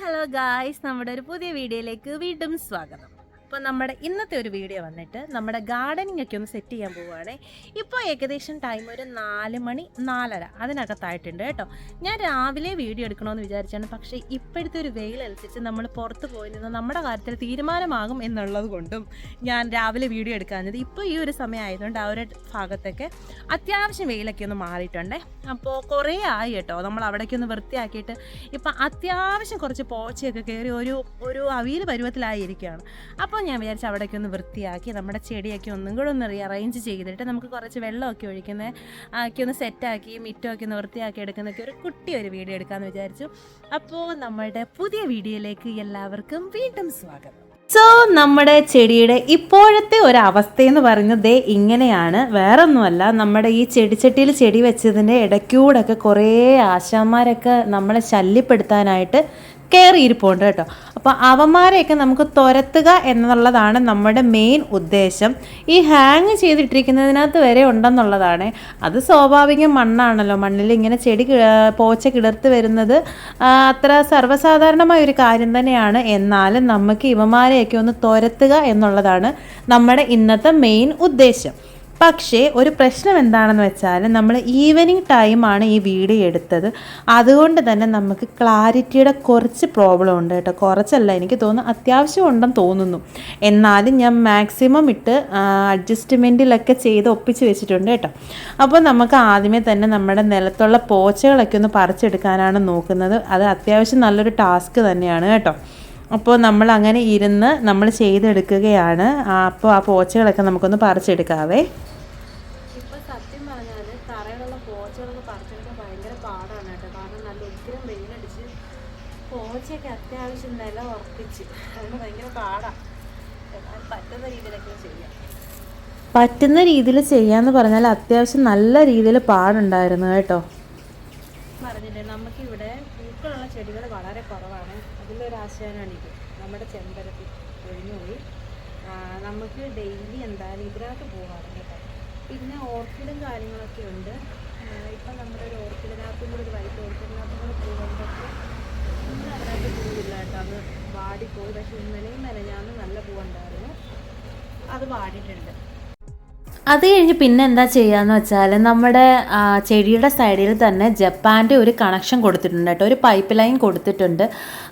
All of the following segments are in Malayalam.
ഹലോ ഗായ്സ്, നമ്മുടെ ഒരു പുതിയ വീഡിയോയിലേക്ക് വീണ്ടും സ്വാഗതം. അപ്പോൾ നമ്മുടെ ഇന്നത്തെ ഒരു വീഡിയോ വന്നിട്ട് നമ്മുടെ ഗാർഡനിങ് ഒക്കെ ഒന്ന് സെറ്റ് ചെയ്യാൻ പോവുകയാണ്. ഇപ്പോൾ ഏകദേശം ടൈം ഒരു 4 മണി 4:30 അതിനകത്തായിട്ടുണ്ട് കേട്ടോ. ഞാൻ രാവിലെ വീഡിയോ എടുക്കണമെന്ന് വിചാരിച്ചാണ്, പക്ഷേ ഇപ്പോഴത്തെ ഒരു വെയിലനുസരിച്ച് നമ്മൾ പുറത്ത് പോയി നിന്ന് നമ്മുടെ കാര്യത്തിൽ തീരുമാനമാകും എന്നുള്ളത് കൊണ്ടും ഞാൻ രാവിലെ വീഡിയോ എടുക്കാഞ്ഞത്. ഇപ്പോൾ ഈ ഒരു സമയം ആയതുകൊണ്ട് ആ ഒരു ഭാഗത്തൊക്കെ അത്യാവശ്യം വെയിലൊക്കെ ഒന്ന് മാറിയിട്ടുണ്ട്. അപ്പോൾ കുറേ ആയി കേട്ടോ നമ്മൾ അവിടേക്ക് ഒന്ന് വൃത്തിയാക്കിയിട്ട്. ഇപ്പം അത്യാവശ്യം കുറച്ച് പോച്ചയൊക്കെ കയറി ഒരു അവിയൽ പരുവത്തിലായിരിക്കുകയാണ്. അപ്പോൾ ഞാൻ വിചാരിച്ചു അവിടേക്ക് ഒന്ന് വൃത്തിയാക്കി നമ്മുടെ ചെടിയൊക്കെ ഒന്നും കൂടെ ഒന്ന് റീഅറേഞ്ച് ചെയ്തിട്ട് നമുക്ക് കുറച്ച് വെള്ളമൊക്കെ ഒഴിക്കുന്ന ഒക്കെ ഒന്ന് സെറ്റാക്കി മിറ്റമൊക്കെ ഒന്ന് വൃത്തിയാക്കി എടുക്കുന്നതൊക്കെ ഒരു ഒരു വീഡിയോ എടുക്കാമെന്ന് വിചാരിച്ചു. അപ്പോൾ നമ്മുടെ പുതിയ വീഡിയോയിലേക്ക് എല്ലാവർക്കും വീണ്ടും സ്വാഗതം. സോ നമ്മുടെ ചെടിയുടെ ഇപ്പോഴത്തെ ഒരു അവസ്ഥയെന്ന് പറയുന്നത് ഇങ്ങനെയാണ്. വേറൊന്നുമല്ല, നമ്മുടെ ഈ ചെടിച്ചട്ടിയിൽ ചെടി വെച്ചതിൻ്റെ ഇടയ്ക്കൂടൊക്കെ കുറേ ആശാന്മാരൊക്കെ നമ്മളെ ശല്യപ്പെടുത്താനായിട്ട് കയറിയിരിപ്പുണ്ട് കേട്ടോ. അപ്പോൾ അവന്മാരെയൊക്കെ നമുക്ക് തുരത്തുക എന്നുള്ളതാണ് നമ്മുടെ മെയിൻ ഉദ്ദേശം. ഈ ഹാങ് ചെയ്തിട്ടിരിക്കുന്നതിനകത്ത് വരെ ഉണ്ടെന്നുള്ളതാണ്. അത് സ്വാഭാവികം, മണ്ണാണല്ലോ. മണ്ണിൽ ഇങ്ങനെ ചെടി പോച്ച കിളിർത്ത് വരുന്നത് അത്ര സർവ്വസാധാരണമായ ഒരു കാര്യം തന്നെയാണ്. എന്നാലും നമുക്ക് ഇവന്മാരെയൊക്കെ ഒന്ന് തുരത്തുക എന്നുള്ളതാണ് നമ്മുടെ ഇന്നത്തെ മെയിൻ ഉദ്ദേശം. പക്ഷേ ഒരു പ്രശ്നം എന്താണെന്ന് വെച്ചാൽ നമ്മൾ ഈവനിങ് ടൈമാണ് ഈ വീഡിയോ എടുത്തത്. അതുകൊണ്ട് തന്നെ നമുക്ക് ക്ലാരിറ്റിയുടെ കുറച്ച് പ്രോബ്ലം ഉണ്ട് കേട്ടോ. കുറച്ചല്ല, എനിക്ക് തോന്നുന്നു അത്യാവശ്യം ഉണ്ടെന്ന് തോന്നുന്നു. എന്നാലും ഞാൻ മാക്സിമം ഇട്ട് അഡ്ജസ്റ്റ്മെൻറ്റിലൊക്കെ ചെയ്ത് ഒപ്പിച്ച് വെച്ചിട്ടുണ്ട് കേട്ടോ. അപ്പോൾ നമുക്ക് ആദ്യമേ തന്നെ നമ്മുടെ നിലത്തുള്ള പോച്ചകളൊക്കെ ഒന്ന് പറിച്ചെടുക്കാനാണ് നോക്കുന്നത്. അത് അത്യാവശ്യം നല്ലൊരു ടാസ്ക് തന്നെയാണ് കേട്ടോ. അപ്പോൾ നമ്മൾ അങ്ങനെ ഇരുന്ന് നമ്മൾ ചെയ്തെടുക്കുകയാണ്. അപ്പോൾ ആ പോച്ചകളൊക്കെ നമുക്കൊന്ന് പറിച്ചെടുക്കാവേ. ഇപ്പോൾ സത്യം പറഞ്ഞാൽ തറയിലുള്ള പോച്ചകളൊക്കെ പറിച്ചെടുക്കാൻ ഭയങ്കര പാടാണ് കേട്ടോ. കാരണം നല്ല ഉഗ്രം വെയിലടിച്ച് പോച്ചയൊക്കെ അത്യാവശ്യം നില ഉറപ്പിച്ച് അതുകൊണ്ട് ഭയങ്കര പാടാണ്. പറ്റുന്ന രീതിയിലൊക്കെ ചെയ്യാം. പറ്റുന്ന രീതിയിൽ ചെയ്യാമെന്ന് പറഞ്ഞാൽ അത്യാവശ്യം നല്ല രീതിയിൽ പാടുണ്ടായിരുന്നു കേട്ടോ. പറഞ്ഞില്ലേ, നമുക്കിവിടെ പൂക്കളുള്ള ചെടികൾ വളരെ കുറവാണ്. അതിലൊരാശാനാണിത്. നമ്മുടെ ചെമ്പരത്തി ഒഴിഞ്ഞുപോയി. നമുക്ക് ഡെയിലി എന്തായാലും ഇതിനകത്ത് പോകാറുണ്ട് കേട്ടോ. പിന്നെ ഓർക്കിഡും കാര്യങ്ങളൊക്കെ ഉണ്ട്. ഇപ്പം നമ്മുടെ ഒരു ഓർക്കിഡിനകത്തും കൂടെ ഒരു വൈറ്റ് ഓർക്കിഡിനകത്തും കൂടെ പൂവുണ്ടൊക്കെ ഇന്ന് അതിനകത്ത് പൂവില്ല കേട്ടോ. അത് വാടിപ്പോയി. പക്ഷേ ഇന്നലെയും മെനഞ്ഞാന്ന് നല്ല പൂവുണ്ടായിരുന്നു. അത് വാടിയിട്ടുണ്ട്. അത് കഴിഞ്ഞ് പിന്നെ എന്താ ചെയ്യുകയെന്ന് വെച്ചാൽ നമ്മുടെ ചെടിയുടെ സൈഡിൽ തന്നെ ജപ്പാൻ്റെ ഒരു കണക്ഷൻ കൊടുത്തിട്ടുണ്ട് കേട്ടോ. ഒരു പൈപ്പ് ലൈൻ കൊടുത്തിട്ടുണ്ട്.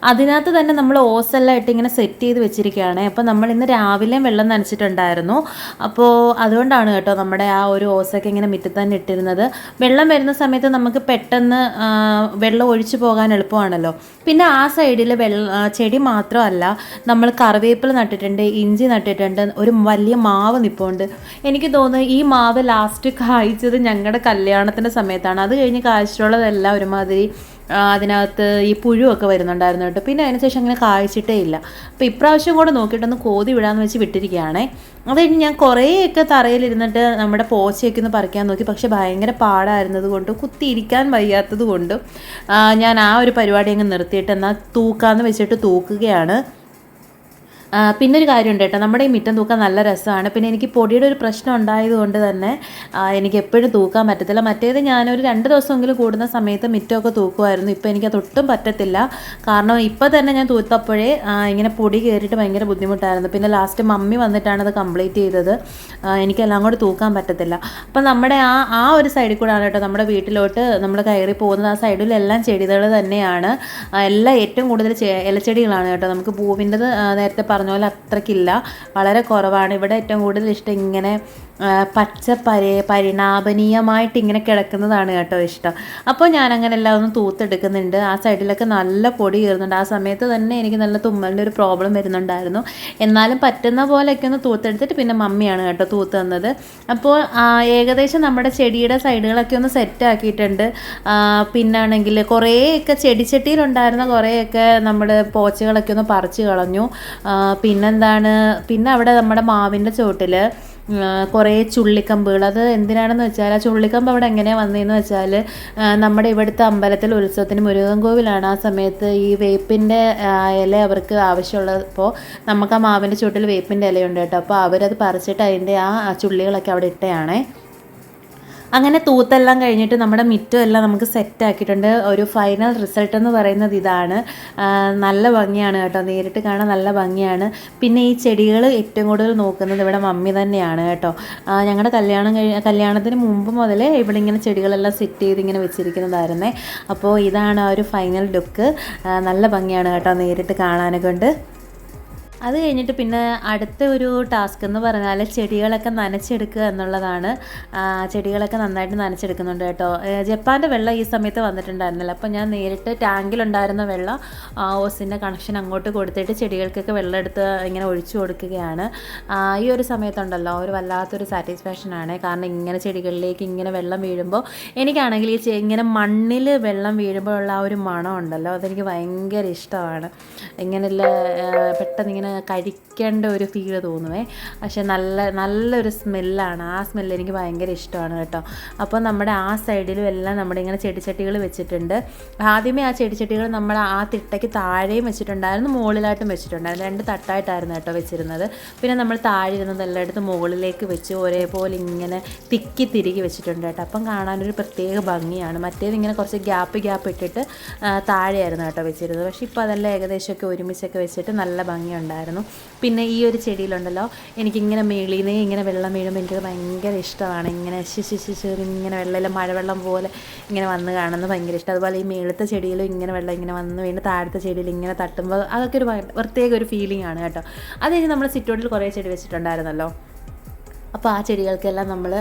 അതിനകത്ത് തന്നെ നമ്മൾ ഓസെല്ലാം ഇട്ട് ഇങ്ങനെ സെറ്റ് ചെയ്ത് വെച്ചിരിക്കുകയാണ്. അപ്പോൾ നമ്മൾ ഇന്ന് രാവിലെയും വെള്ളം നനച്ചിട്ടുണ്ടായിരുന്നു. അപ്പോൾ അതുകൊണ്ടാണ് കേട്ടോ നമ്മുടെ ആ ഒരു ഓസൊക്കെ ഇങ്ങനെ മുറ്റത്ത് തന്നെ ഇട്ടിരുന്നത്. വെള്ളം വരുന്ന സമയത്ത് നമുക്ക് പെട്ടെന്ന് വെള്ളം ഒഴിച്ചു പോകാൻ എളുപ്പമാണല്ലോ. പിന്നെ ആ സൈഡിൽ ചെടി മാത്രമല്ല, നമ്മൾ കറിവേപ്പില നട്ടിട്ടുണ്ട്, ഇഞ്ചി നട്ടിട്ടുണ്ട്, ഒരു വലിയ മാവ് നിൽപ്പുണ്ട്. എനിക്ക് തോന്നുന്നു ഈ മാവ് ലാസ്റ്റ് കായ്ച്ചത് ഞങ്ങളുടെ കല്യാണത്തിൻ്റെ സമയത്താണ്. അത് കഴിഞ്ഞ് കായ്ച്ചിട്ടുള്ളതെല്ലാം ഒരുമാതിരി അതിനകത്ത് ഈ പുഴുവൊക്കെ വരുന്നുണ്ടായിരുന്നു കേട്ടോ. പിന്നെ അതിനുശേഷം അങ്ങനെ കായ്ച്ചിട്ടേ ഇല്ല. അപ്പോൾ ഇപ്രാവശ്യം കൂടെ നോക്കിയിട്ടൊന്ന് കോതി വിടാമെന്ന് വെച്ച് വിട്ടിരിക്കുകയാണേ. അത് കഴിഞ്ഞ് ഞാൻ കുറേയൊക്കെ തറയിലിരുന്നിട്ട് നമ്മുടെ പോച്ചയൊക്കെ ഒന്ന് പറിക്കാൻ നോക്കി. പക്ഷേ ഭയങ്കര പാടായിരുന്നത് കൊണ്ടും കുത്തിയിരിക്കാൻ വയ്യാത്തത് കൊണ്ടും ഞാൻ ആ ഒരു പരിപാടി അങ്ങ് നിർത്തിയിട്ട് എന്നാൽ തൂക്കാമെന്ന് വെച്ചിട്ട് തൂക്കുകയാണ്. പിന്നെ ഒരു കാര്യമുണ്ട് കേട്ടോ, നമ്മുടെ ഈ മിറ്റം തൂക്കാൻ നല്ല രസമാണ്. പിന്നെ എനിക്ക് പൊടിയുടെ ഒരു പ്രശ്നം ഉണ്ടായതുകൊണ്ട് തന്നെ എനിക്ക് എപ്പോഴും തൂക്കാൻ പറ്റത്തില്ല. മറ്റേത് ഞാനൊരു 2 ദിവസമെങ്കിലും കൂടുന്ന സമയത്ത് മിറ്റമൊക്കെ തൂക്കുമായിരുന്നു. ഇപ്പോൾ എനിക്കത് ഒട്ടും പറ്റത്തില്ല. കാരണം ഇപ്പോൾ തന്നെ ഞാൻ തൂത്തപ്പോഴേ ഇങ്ങനെ പൊടി കയറിയിട്ട് ഭയങ്കര ബുദ്ധിമുട്ടായിരുന്നു. പിന്നെ ലാസ്റ്റ് മമ്മി വന്നിട്ടാണ് അത് കംപ്ലീറ്റ് ചെയ്തത്. എനിക്കെല്ലാം കൂടി തൂക്കാൻ പറ്റത്തില്ല. അപ്പം നമ്മുടെ ആ ഒരു സൈഡിൽ കൂടെയാണ് കേട്ടോ നമ്മുടെ വീട്ടിലോട്ട് നമ്മൾ കയറി പോകുന്നത്. ആ സൈഡിലെല്ലാം ചെടികൾ തന്നെയാണ്. എല്ലാം ഏറ്റവും കൂടുതൽ ഇലച്ചെടികളാണ് കേട്ടോ. നമുക്ക് പൂവിൻ്റെത് നേരത്തെ പറഞ്ഞ പോലെ അത്രയ്ക്കില്ല, വളരെ കുറവാണ്. ഇവിടെ ഏറ്റവും കൂടുതൽ ഇഷ്ടം ഇങ്ങനെ പച്ച പരിണാമനീയമായിട്ട് ഇങ്ങനെ കിടക്കുന്നതാണ് കേട്ടോ ഇഷ്ടം. അപ്പോൾ ഞാനങ്ങനെ എല്ലാം ഒന്ന് തൂത്തെടുക്കുന്നുണ്ട്. ആ സൈഡിലൊക്കെ നല്ല പൊടി കയറുന്നുണ്ട്. ആ സമയത്ത് തന്നെ എനിക്ക് നല്ല തുമ്മലിൻ്റെ ഒരു പ്രോബ്ലം വരുന്നുണ്ടായിരുന്നു. എന്നാലും പറ്റുന്ന പോലെയൊക്കെ ഒന്ന് തൂത്തെടുത്തിട്ട് പിന്നെ മമ്മിയാണ് കേട്ടോ തൂത്ത് തന്നത്. അപ്പോൾ ഏകദേശം നമ്മുടെ ചെടിയുടെ സൈഡുകളൊക്കെ ഒന്ന് സെറ്റാക്കിയിട്ടുണ്ട്. പിന്നാണെങ്കിൽ കുറേയൊക്കെ ചെടിച്ചട്ടിയിലുണ്ടായിരുന്ന കുറേയൊക്കെ നമ്മുടെ പോച്ചകളൊക്കെ ഒന്ന് പറിച്ച് കളഞ്ഞു. പിന്നെ അവിടെ നമ്മുടെ മാവിൻ്റെ ചുവട്ടിൽ കുറേ ചുള്ളിക്കമ്പുകൾ. അത് എന്തിനാണെന്ന് വെച്ചാൽ ആ ചുള്ളിക്കമ്പ് അവിടെ എങ്ങനെയാണ് വന്നതെന്ന് വെച്ചാൽ നമ്മുടെ ഇവിടുത്തെ അമ്പലത്തിൽ ഉത്സവത്തിന് മുരുകൻ കോവിലാണ്. ആ സമയത്ത് ഈ വേപ്പിൻ്റെ ഇല അവർക്ക് ആവശ്യമുള്ളപ്പോൾ നമുക്ക് ആ മാവിൻ്റെ ചുവട്ടിൽ വേപ്പിൻ്റെ ഇലയുണ്ട് കേട്ടോ. അപ്പോൾ അവരത് പറിച്ചിട്ട് അതിൻ്റെ ആ ചുള്ളികളൊക്കെ അവിടെ ഇട്ടയാണേ. അങ്ങനെ തൂത്തെല്ലാം കഴിഞ്ഞിട്ട് നമ്മുടെ മിറ്റം എല്ലാം നമുക്ക് സെറ്റ് ആക്കിയിട്ടുണ്ട്. ഒരു ഫൈനൽ റിസൾട്ട് എന്ന് പറയുന്നത് ഇതാണ്. നല്ല ഭംഗിയാണ് കേട്ടോ, നേരിട്ട് കാണാൻ നല്ല ഭംഗിയാണ്. പിന്നെ ഈ ചെടികൾ ഏറ്റവും കൂടുതൽ നോക്കുന്നത് ഇവിടെ മമ്മി തന്നെയാണ് കേട്ടോ. ഞങ്ങളുടെ കല്യാണത്തിന് മുമ്പ് മുതലേ ഇവിടെ ഇങ്ങനെ ചെടികളെല്ലാം സെറ്റ് ചെയ്ത് ഇങ്ങനെ വെച്ചിരിക്കുന്നതായിരുന്നേ. അപ്പോൾ ഇതാണ് ആ ഒരു ഫൈനൽ ലുക്ക്. നല്ല ഭംഗിയാണ് കേട്ടോ നേരിട്ട് കാണാനെ കൊണ്ട്. അത് കഴിഞ്ഞിട്ട് പിന്നെ അടുത്ത ഒരു ടാസ്ക് എന്ന് പറഞ്ഞാൽ ചെടികളൊക്കെ നനച്ചെടുക്കുക എന്നുള്ളതാണ്. ചെടികളൊക്കെ നന്നായിട്ട് നനച്ചെടുക്കുന്നുണ്ട് കേട്ടോ. ജപ്പാൻ്റെ വെള്ളം ഈ സമയത്ത് വന്നിട്ടുണ്ടായിരുന്നില്ല, അപ്പോൾ ഞാൻ നേരിട്ട് ടാങ്കിലുണ്ടായിരുന്ന വെള്ളം ഓസിൻ്റെ കണക്ഷൻ അങ്ങോട്ട് കൊടുത്തിട്ട് ചെടികൾക്കൊക്കെ വെള്ളം എടുത്ത് ഇങ്ങനെ ഒഴിച്ചു കൊടുക്കുകയാണ്. ഈ ഒരു സമയത്തുണ്ടല്ലോ ഒരു വല്ലാത്തൊരു സാറ്റിസ്ഫാക്ഷനാണ്. കാരണം ഇങ്ങനെ ചെടികളിലേക്ക് ഇങ്ങനെ വെള്ളം വീഴുമ്പോൾ എനിക്കാണെങ്കിൽ ഇങ്ങനെ മണ്ണിൽ വെള്ളം വീഴുമ്പോഴുള്ള ആ ഒരു മണം ഉണ്ടല്ലോ, അതെനിക്ക് ഭയങ്കര ഇഷ്ടമാണ്. ഇങ്ങനെയുള്ള പെട്ടെന്ന് ഇങ്ങനെ കഴിക്കേണ്ട ഒരു ഫീല് തോന്നുവേ. പക്ഷെ നല്ലൊരു സ്മെല്ലാണ്. ആ സ്മെല്ല് എനിക്ക് ഭയങ്കര ഇഷ്ടമാണ് കേട്ടോ. അപ്പോൾ നമ്മുടെ ആ സൈഡിലും എല്ലാം നമ്മുടെ ഇങ്ങനെ ചെടിച്ചട്ടികൾ വെച്ചിട്ടുണ്ട്. ആദ്യമേ ആ ചെടിച്ചട്ടികൾ നമ്മൾ ആ തിട്ടയ്ക്ക് താഴെയും വെച്ചിട്ടുണ്ടായിരുന്നു, മുകളിലായിട്ടും വെച്ചിട്ടുണ്ടായിരുന്നു. 2 തട്ടായിട്ടായിരുന്നു കേട്ടോ വെച്ചിരുന്നത്. പിന്നെ നമ്മൾ താഴെ ഇരുന്നതെല്ലാം എടുത്ത് മുകളിലേക്ക് വെച്ച് ഒരേപോലെ ഇങ്ങനെ തിരികെ വെച്ചിട്ടുണ്ട് കേട്ടോ. അപ്പം കാണാനൊരു പ്രത്യേക ഭംഗിയാണ്. മറ്റേത് ഇങ്ങനെ കുറച്ച് ഗ്യാപ്പ് ഇട്ടിട്ട് താഴെയായിരുന്നു കേട്ടോ വെച്ചിരുന്നത്. പക്ഷേ ഇപ്പോൾ അതെല്ലാം ഏകദേശമൊക്കെ ഒരുമിച്ചൊക്കെ വെച്ചിട്ട് നല്ല ഭംഗിയുണ്ടായിരുന്നു. പിന്നെ ഈ ഒരു ചെടിയിലുണ്ടല്ലോ എനിക്കിങ്ങനെ മേളിൽ നിന്ന് ഇങ്ങനെ വെള്ളം വീഴുമ്പോൾ എനിക്കത് ഭയങ്കര ഇഷ്ടമാണ്. ഇങ്ങനെ ഇങ്ങനെ വെള്ളം മഴവെള്ളം പോലെ ഇങ്ങനെ വന്ന് കാണുന്നത് ഭയങ്കര ഇഷ്ടം. അതുപോലെ ഈ മേളത്തെ ചെടിയിലും ഇങ്ങനെ വെള്ളം ഇങ്ങനെ വന്ന് വീണ് താഴത്തെ ചെടിയിൽ ഇങ്ങനെ തട്ടുമ്പോൾ അതൊക്കെ ഒരു പ്രത്യേക ഒരു ഫീലിംഗ് ആണ് കേട്ടോ. അത് കഴിഞ്ഞ് നമ്മൾ സിറ്റൗട്ടിൽ കുറേ ചെടി വെച്ചിട്ടുണ്ടായിരുന്നല്ലോ. അപ്പോൾ ആ ചെടികൾക്കെല്ലാം നമ്മൾ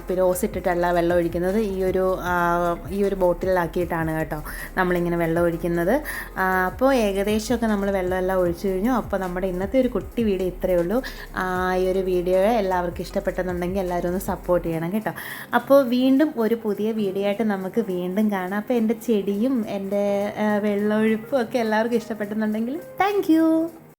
പിന്നെ ഓസിട്ടിട്ടല്ല വെള്ളം ഒഴിക്കുന്നത്. ഈ ഒരു ബോട്ടിലാക്കിയിട്ടാണ് കേട്ടോ നമ്മളിങ്ങനെ വെള്ളം ഒഴിക്കുന്നത്. അപ്പോൾ ഏകദേശമൊക്കെ നമ്മൾ വെള്ളമെല്ലാം ഒഴിച്ചു കഴിഞ്ഞു. അപ്പോൾ നമ്മുടെ ഇന്നത്തെ ഒരു കുട്ടി വീഡിയോ ഇത്രയേ ഉള്ളൂ. ഈ ഒരു വീഡിയോ എല്ലാവർക്കും ഇഷ്ടപ്പെട്ടെന്നുണ്ടെങ്കിൽ എല്ലാവരും ഒന്ന് സപ്പോർട്ട് ചെയ്യണം കേട്ടോ. അപ്പോൾ വീണ്ടും ഒരു പുതിയ വീഡിയോ ആയിട്ട് നമുക്ക് വീണ്ടും കാണാം. അപ്പോൾ എൻ്റെ ചെടിയും എൻ്റെ വെള്ളമൊഴിപ്പും ഒക്കെ എല്ലാവർക്കും ഇഷ്ടപ്പെട്ടെന്നുണ്ടെങ്കിൽ താങ്ക് യു.